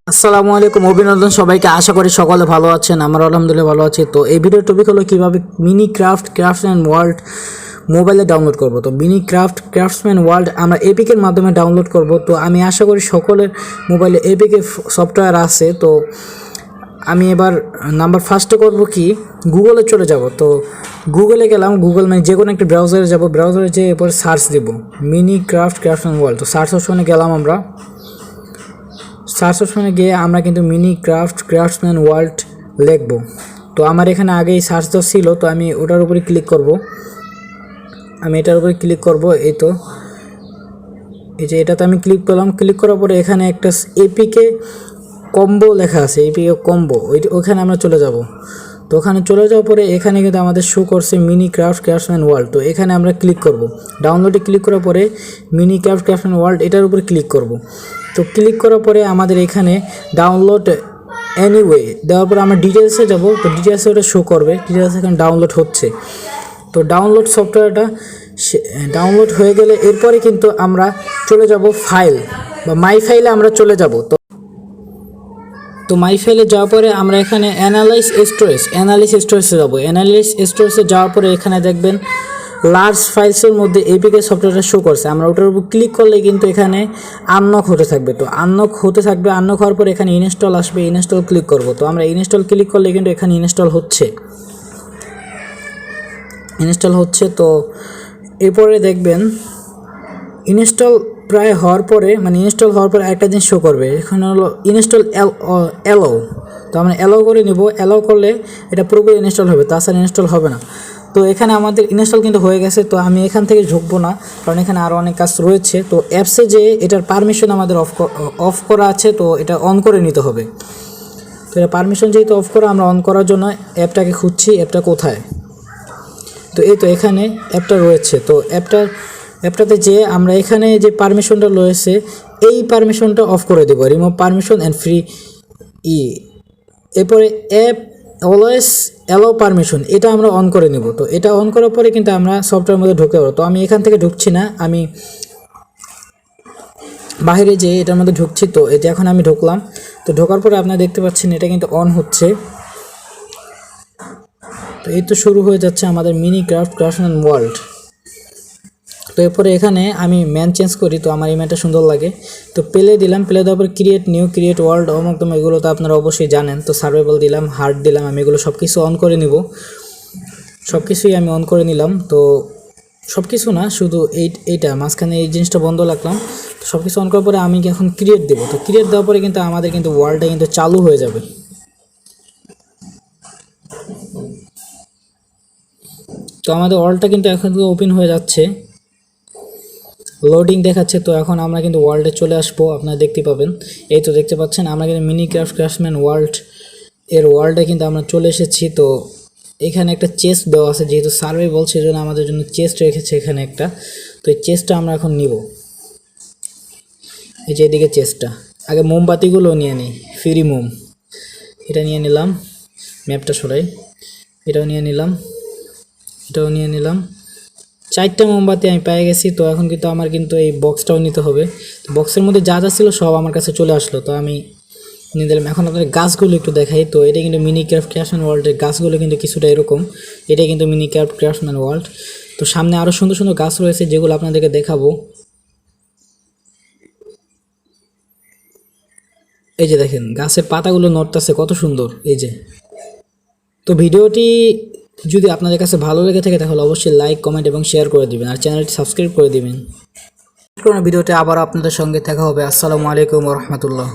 আসসালামু আলাইকুম, অভিনন্দন সবাইকে। আশা করি সকলে ভালো আছেন। আমরা আলহামদুলিল্লাহ ভালো আছি। তো এই ভিডিওর টপিক হলো কীভাবে মিনি ক্রাফটসম্যান ওয়ার্ল্ড মোবাইলে ডাউনলোড করব। তো মিনি ক্রাফটসম্যান ওয়ার্ল্ড আমরা এপিকের মাধ্যমে ডাউনলোড করব। তো আমি আশা করি সকলের মোবাইলে এপিকে সফটওয়্যার আছে। তো আমি এবার নাম্বার ফার্স্টে করব কি, গুগলে চলে যাব। তো গুগলে গেলাম, গুগল মানে যে কোনো একটা ব্রাউজারে যাব, ব্রাউজারে যেয়ে এরপর সার্চ দেব মিনি ক্রাফটসম্যান ওয়ার্ল্ড। তো সার্চ অপশনে গেলাম, আমরা সার্চ অপশনে গিয়ে আমরা কিন্তু মিনি ক্রাফটসম্যান ওয়ার্ল্ড লিখব। তো আমার এখানে আগেই সার্চ দেওয়া ছিল, তো আমি ওটার উপরে ক্লিক করব। আমি এটার উপরে ক্লিক করব। এই তো এই যে এটাতে আমি ক্লিক করলাম। ক্লিক করার পরে এখানে একটা এপিকে কম্বো লেখা আছে, এপিকে কম্বো, ওইখানে আমরা চলে যাব। তো ওখানে চলে যাওয়ার পরে এখানে কিন্তু আমাদের শো করছে মিনি ক্রাফটসম্যান ওয়ার্ল্ড। তো এখানে আমরা ক্লিক করব। ডাউনলোডে ক্লিক করার পরে মিনি ক্রাফটসম্যান ওয়ার্ল্ড এটার উপরে ক্লিক করব। তো ক্লিক করার পরে আমাদের এখানে ডাউনলোড এনিওয়ে দেওয়ার পরে আমরা ডিটেলসে যাব। তো ডিটেলসে ওটা শো করবে, ডিটেলস এখানে ডাউনলোড হচ্ছে। তো ডাউনলোড সফটওয়্যারটা ডাউনলোড হয়ে গেলে এরপরে কিন্তু আমরা চলে যাব ফাইল বা মাই ফাইলে আমরা চলে যাব। তো মাই ফাইলে যাওয়ার পরে আমরা এখানে অ্যানালাইজ স্টোরেজে যাব। অ্যানালাইজ স্টোরেজে যাওয়ার পরে এখানে দেখবেন লার্জ ফাইলসের মধ্যে এপিকে সফটওয়্যারটা শো করছে। আমরা ওটার উপর ক্লিক করলে কিন্তু এখানে আনলক হতে থাকবে। তো আনলক হওয়ার পরে এখানে ইনস্টল আসবে, ইনস্টল ক্লিক করব। তো আমরা ইনস্টল ক্লিক করলে কিন্তু এখানে ইনস্টল হচ্ছে। তো এরপরে দেখবেন ইনস্টল প্রায় হওয়ার পরে একটা জিনিস শো করবে, এখানে হলো ইনস্টল অ্যালাউ। তো আমরা অ্যালাউ করে নিব। অ্যালাউ করলে এটা পুরোপুরি ইনস্টল হবে, তাছাড়া ইনস্টল হবে না। তো এখানে আমাদের ইনস্টল কিন্তু হয়ে গেছে। তো আমি এখান থেকে ঢুকবো না, কারণ এখানে আরও অনেক কাজ রয়েছে। তো অ্যাপসে যে এটার পারমিশন আমাদের অফ করা আছে, তো এটা অন করে নিতে হবে। তো এটা পারমিশন যেহেতু অফ করা, আমরা অন করার জন্য অ্যাপটাকে খুঁজছি, অ্যাপটা কোথায়। তো এই তো এখানে অ্যাপটা রয়েছে। তো অ্যাপটাতে যে আমরা এখানে যে পারমিশনটা রয়েছে, এই পারমিশনটা অফ করে দেবো, রিমুভ পারমিশন অ্যান্ড ফ্রি এরপরে অ্যাপ অলওয়েজ অ্যালাউ পারমিশন, এটা আমরা অন করে নেব। তো এটা অন করার পরে কিন্তু আমরা সফটওয়্যারের মধ্যে ঢুকতে পারবো। তো আমি এখান থেকে ঢুকছি না, আমি বাইরে যেয়ে এটার মধ্যে ঢুকছি। তো এটা এখন আমি ঢুকলাম। তো ঢোকার পরে আপনারা দেখতে পাচ্ছেন এটা কিন্তু অন হচ্ছে। তো এই তো শুরু হয়ে যাচ্ছে আমাদের মিনি ক্রাফটসম্যান ওয়ার্ল্ড। তো এরপরে এখানে আমি ম্যান চেঞ্জ করি, তো আমার এই ম্যানটা সুন্দর লাগে। তো প্লে দিলাম, প্লে দেওয়ার পর ক্রিয়েট ওয়ার্ল্ড অমুক এগুলো তো আপনারা অবশ্যই জানেন। তো সার্ভাইভাল দিলাম, হার্ড দিলাম। আমি এগুলো সব কিছু অন করে নিব, সব কিছুই আমি অন করে নিলাম। তো সব কিছু না, শুধু এইটা মাঝখানে এই জিনিসটা বন্ধ রাখলাম। তো সব কিছু অন করার পরে আমি এখন ক্রিয়েট দেবো। তো ক্রিয়েট দেওয়ার পরে কিন্তু আমাদের কিন্তু ওয়ার্ল্ডটা কিন্তু চালু হয়ে যাবে। তো আমাদের ওয়ার্ল্ডটা কিন্তু এখন ওপেন হয়ে যাচ্ছে, লোডিং দেখাচ্ছে। তো এখন আমরা কিন্তু ওয়ার্ল্ডে চলে আসবো, আপনারা দেখতে পাবেন। এই তো দেখতে পাচ্ছেন আমরা কিন্তু মিনি ক্রাফটসম্যান ওয়ার্ল্ড এর ওয়ার্ল্ডে কিন্তু আমরা চলে এসেছি। তো এখানে একটা চেস্ট দেওয়া আছে, যেহেতু সার্ভে বলছে জন্য আমাদের জন্য চেস্ট রেখেছে এখানে একটা। তো এই চেস্টটা আমরা এখন নিব। এই যে এদিকে চেস্টটা, আগে মোমবাতিগুলো নিয়ে নিই, ফ্রি মোম, এটা নিয়ে নিলাম। ম্যাপটা সরাই, এটাও নিয়ে নিলাম। 4টা মোমবাতি আমি পেয়ে গেছি। তো এখন কিন্তু আমার কিন্তু এই বক্সটাও নিতে হবে। তো বক্সের মধ্যে যা ছিল সব আমার কাছে চলে আসলো, তো আমি নিয়ে দিলাম। এখন আপনাদের গাছগুলো একটু দেখাই। তো এটা কিন্তু মিনি ক্রাফটসম্যান ওয়ার্ল্ডের গাছগুলো কিন্তু কিছুটা এরকম। এটা কিন্তু মিনি ক্রাফটসম্যান ওয়ার্ল্ড। তো সামনে আরও সুন্দর সুন্দর গাছ রয়েছে, যেগুলো আপনাদেরকে দেখাবো। এই যে দেখেন গাছের পাতাগুলো নড়তেছে, কত সুন্দর এই যে। তো ভিডিওটি যদি আপনাদের কাছে ভালো লেগে থাকে তাহলে অবশ্যই লাইক, কমেন্ট এবং শেয়ার করে দিবেন, আর চ্যানেলটি সাবস্ক্রাইব করে দিবেন। কোনো ভিডিওতে আবার আপনাদের সঙ্গে দেখা হবে। আসসালামু আলাইকুম ওয়া রাহমাতুল্লাহ।